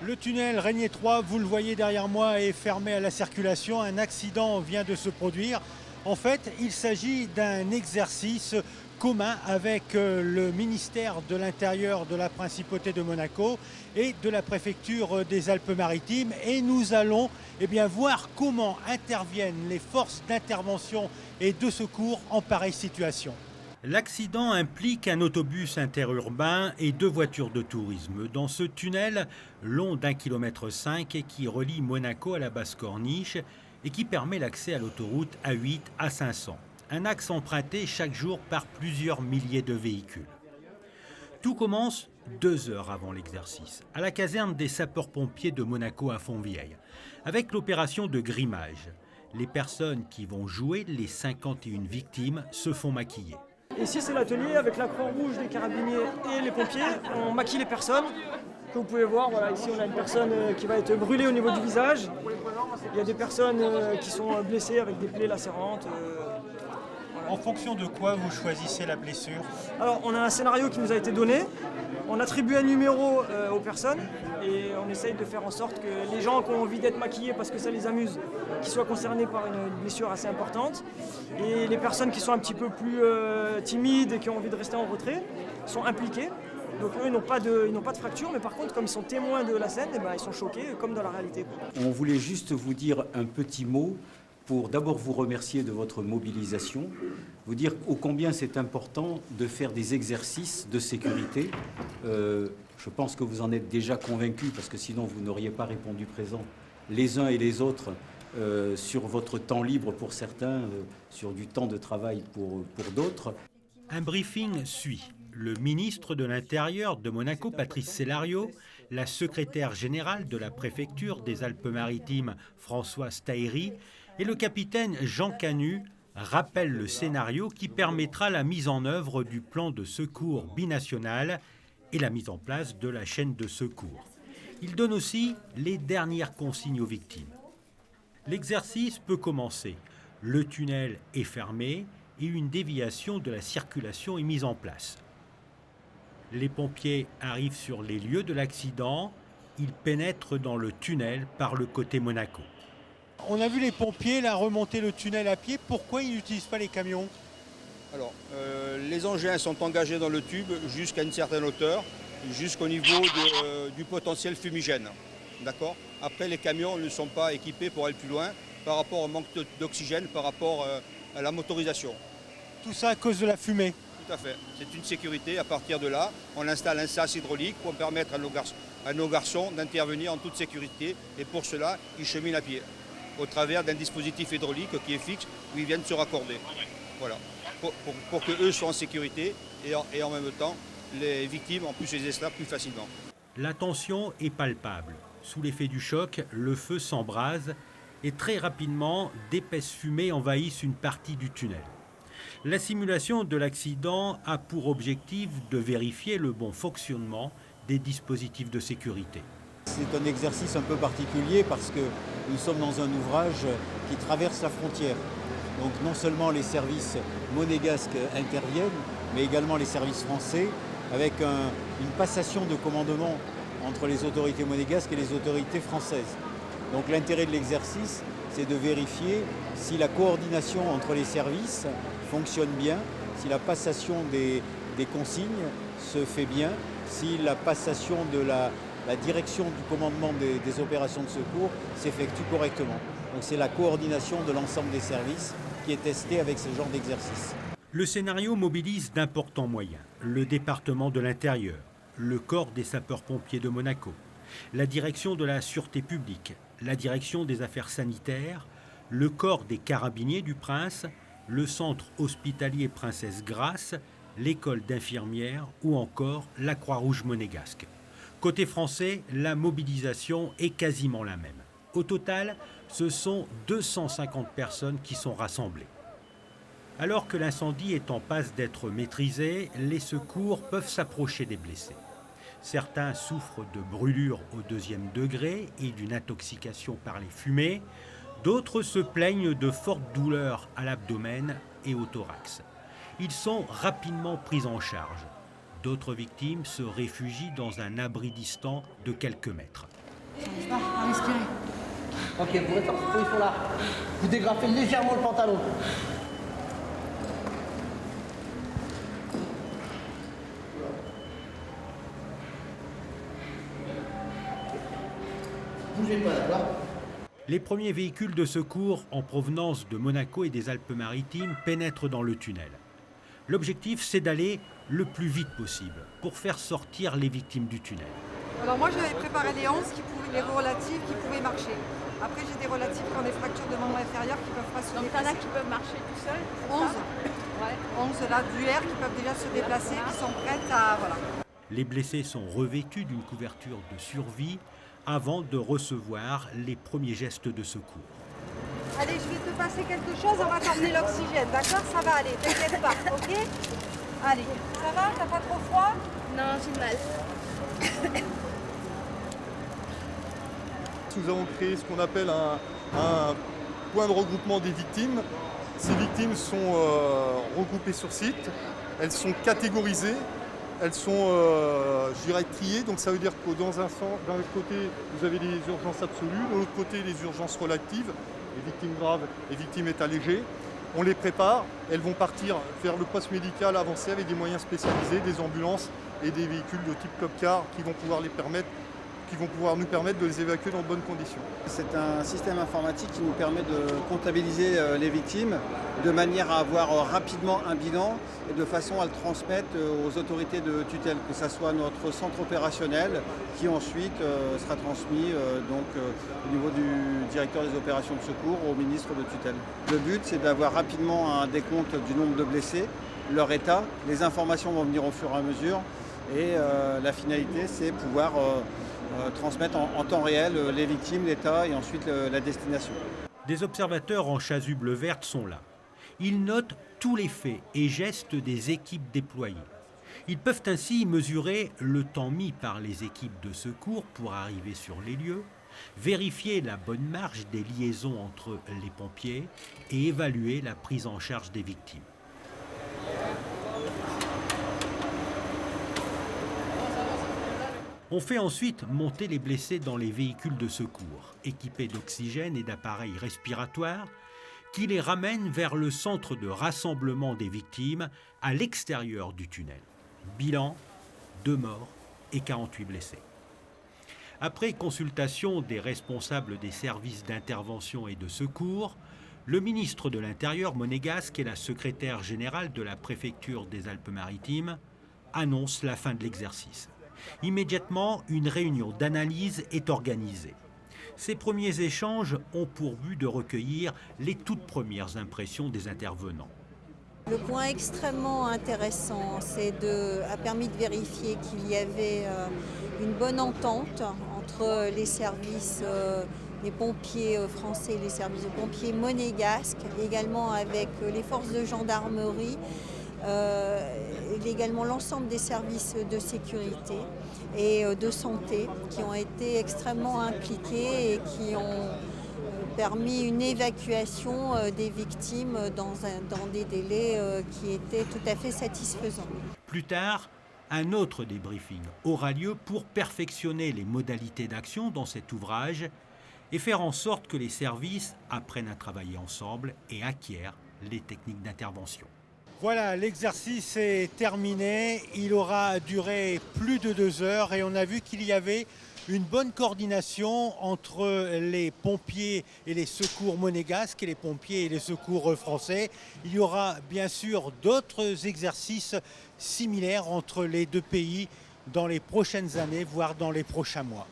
Le tunnel Régnier 3, vous le voyez derrière moi, est fermé à la circulation. Un accident vient de se produire. En fait, il s'agit d'un exercice commun avec le ministère de l'Intérieur de la Principauté de Monaco et de la préfecture des Alpes-Maritimes. Et nous allons voir comment interviennent les forces d'intervention et de secours en pareille situation. L'accident implique un autobus interurbain et 2 voitures de tourisme. Dans ce tunnel long d'1,5 km qui relie Monaco à la Basse-Corniche et qui permet l'accès à l'autoroute A8 à 500. Un axe emprunté chaque jour par plusieurs milliers de véhicules. Tout commence 2 heures avant l'exercice, à la caserne des sapeurs-pompiers de Monaco à Fontvieille, avec l'opération de grimage. Les personnes qui vont jouer, les 51 victimes, se font maquiller. Ici c'est l'atelier avec la Croix-Rouge, les carabiniers et les pompiers. On maquille les personnes. Comme vous pouvez voir, voilà, ici on a une personne qui va être brûlée au niveau du visage. Il y a des personnes qui sont blessées avec des plaies lacérantes. Voilà. En fonction de quoi vous choisissez la blessure? Alors on a un scénario qui nous a été donné. On attribue un numéro aux personnes et on essaye de faire en sorte que les gens qui ont envie d'être maquillés parce que ça les amuse, qu'ils soient concernés par une blessure assez importante. Et les personnes qui sont un petit peu plus timides et qui ont envie de rester en retrait sont impliquées. Donc eux, ils n'ont pas de fracture, mais par contre, comme ils sont témoins de la scène, ils sont choqués, comme dans la réalité. On voulait juste vous dire un petit mot pour d'abord vous remercier de votre mobilisation, vous dire ô combien c'est important de faire des exercices de sécurité. Je pense que vous en êtes déjà convaincus, parce que sinon vous n'auriez pas répondu présent les uns et les autres sur votre temps libre pour certains, sur du temps de travail pour d'autres. Un briefing suit. Le ministre de l'Intérieur de Monaco, Patrice Sellario, la secrétaire générale de la préfecture des Alpes-Maritimes, François Staëri, et le capitaine Jean Canu rappellent le scénario qui permettra la mise en œuvre du plan de secours binational et la mise en place de la chaîne de secours. Il donne aussi les dernières consignes aux victimes. L'exercice peut commencer. Le tunnel est fermé et une déviation de la circulation est mise en place. Les pompiers arrivent sur les lieux de l'accident. Ils pénètrent dans le tunnel par le côté Monaco. On a vu les pompiers là, remonter le tunnel à pied. Pourquoi ils n'utilisent pas les camions? Alors, les engins sont engagés dans le tube jusqu'à une certaine hauteur, jusqu'au niveau du potentiel fumigène. D'accord? Après, les camions ne sont pas équipés pour aller plus loin par rapport au manque d'oxygène, par rapport à la motorisation. Tout ça à cause de la fumée? Tout à fait. C'est une sécurité. À partir de là, on installe un sas hydraulique pour permettre à nos garçons d'intervenir en toute sécurité. Et pour cela, ils cheminent à pied, au travers d'un dispositif hydraulique qui est fixe, où ils viennent se raccorder. Voilà. Pour que eux soient en sécurité et en même temps, les victimes en plus les esclaves plus facilement. La tension est palpable. Sous l'effet du choc, le feu s'embrase et très rapidement, d'épaisses fumées envahissent une partie du tunnel. La simulation de l'accident a pour objectif de vérifier le bon fonctionnement des dispositifs de sécurité. C'est un exercice un peu particulier parce que nous sommes dans un ouvrage qui traverse la frontière. Donc non seulement les services monégasques interviennent, mais également les services français, avec une passation de commandement entre les autorités monégasques et les autorités françaises. Donc l'intérêt de l'exercice, c'est de vérifier si la coordination entre les services fonctionne bien, si la passation des consignes se fait bien, si la passation de la direction du commandement des opérations de secours s'effectue correctement. Donc c'est la coordination de l'ensemble des services qui est testée avec ce genre d'exercice. Le scénario mobilise d'importants moyens. Le département de l'Intérieur, le corps des sapeurs-pompiers de Monaco, la direction de la sûreté publique, la direction des affaires sanitaires, le corps des carabiniers du Prince, le centre hospitalier Princesse Grace, l'école d'infirmières ou encore la Croix-Rouge monégasque. Côté français, la mobilisation est quasiment la même. Au total, ce sont 250 personnes qui sont rassemblées. Alors que l'incendie est en passe d'être maîtrisé, les secours peuvent s'approcher des blessés. Certains souffrent de brûlures au 2e degré et d'une intoxication par les fumées. D'autres se plaignent de fortes douleurs à l'abdomen et au thorax. Ils sont rapidement pris en charge. D'autres victimes se réfugient dans un abri distant de quelques mètres. J'arrive pas à respirer. Ok, vous restez en cette position là. Vous dégrafez légèrement le pantalon. Bougez pas, d'accord? Les premiers véhicules de secours en provenance de Monaco et des Alpes-Maritimes pénètrent dans le tunnel. L'objectif, c'est d'aller le plus vite possible pour faire sortir les victimes du tunnel. Alors moi j'avais préparé les 11 les relatives qui pouvaient marcher. Après j'ai des relatives qui ont des fractures de membre inférieur qui peuvent pas se Donc déplacer. t'en as qui peuvent marcher tout seuls? 11. Ouais. 11 là d'UR qui peuvent déjà se déplacer, qui sont prêtes à... Voilà. Les blessés sont revêtus d'une couverture de survie avant de recevoir les premiers gestes de secours. Allez, je vais te passer quelque chose, on va t'emmener l'oxygène, d'accord? Ça va aller, t'inquiète pas, ok? Allez, ça va? T'as pas trop froid? Non, j'ai mal. Nous avons créé ce qu'on appelle un point de regroupement des victimes. Ces victimes sont regroupées sur site, elles sont catégorisées, elles sont, je dirais, triées. Donc ça veut dire que d'un côté, vous avez les urgences absolues, de l'autre côté, les urgences relatives, les victimes graves, les victimes état léger. On les prépare, elles vont partir vers le poste médical avancé avec des moyens spécialisés, des ambulances et des véhicules de type Copcar qui vont pouvoir nous permettre de les évacuer dans de bonnes conditions. C'est un système informatique qui nous permet de comptabiliser les victimes de manière à avoir rapidement un bilan et de façon à le transmettre aux autorités de tutelle, que ce soit notre centre opérationnel qui ensuite sera transmis au niveau du directeur des opérations de secours au ministre de tutelle. Le but, c'est d'avoir rapidement un décompte du nombre de blessés, leur état, les informations vont venir au fur et à mesure et la finalité, c'est pouvoir transmettre en temps réel les victimes, l'état et ensuite la destination. Des observateurs en chasuble verte sont là. Ils notent tous les faits et gestes des équipes déployées. Ils peuvent ainsi mesurer le temps mis par les équipes de secours pour arriver sur les lieux, vérifier la bonne marge des liaisons entre les pompiers et évaluer la prise en charge des victimes. On fait ensuite monter les blessés dans les véhicules de secours, équipés d'oxygène et d'appareils respiratoires, qui les ramènent vers le centre de rassemblement des victimes à l'extérieur du tunnel. Bilan, 2 morts et 48 blessés. Après consultation des responsables des services d'intervention et de secours, le ministre de l'Intérieur monégasque et la secrétaire générale de la préfecture des Alpes-Maritimes annoncent la fin de l'exercice. Immédiatement, une réunion d'analyse est organisée. Ces premiers échanges ont pour but de recueillir les toutes premières impressions des intervenants. Le point extrêmement intéressant, a permis de vérifier qu'il y avait une bonne entente entre les services des pompiers français et les services de pompiers monégasques, également avec les forces de gendarmerie, également l'ensemble des services de sécurité et de santé qui ont été extrêmement impliqués et qui ont permis une évacuation des victimes dans des délais qui étaient tout à fait satisfaisants. Plus tard, un autre débriefing aura lieu pour perfectionner les modalités d'action dans cet ouvrage et faire en sorte que les services apprennent à travailler ensemble et acquièrent les techniques d'intervention. Voilà, l'exercice est terminé. Il aura duré plus de 2 heures et on a vu qu'il y avait une bonne coordination entre les pompiers et les secours monégasques et les pompiers et les secours français. Il y aura bien sûr d'autres exercices similaires entre les deux pays dans les prochaines années, voire dans les prochains mois.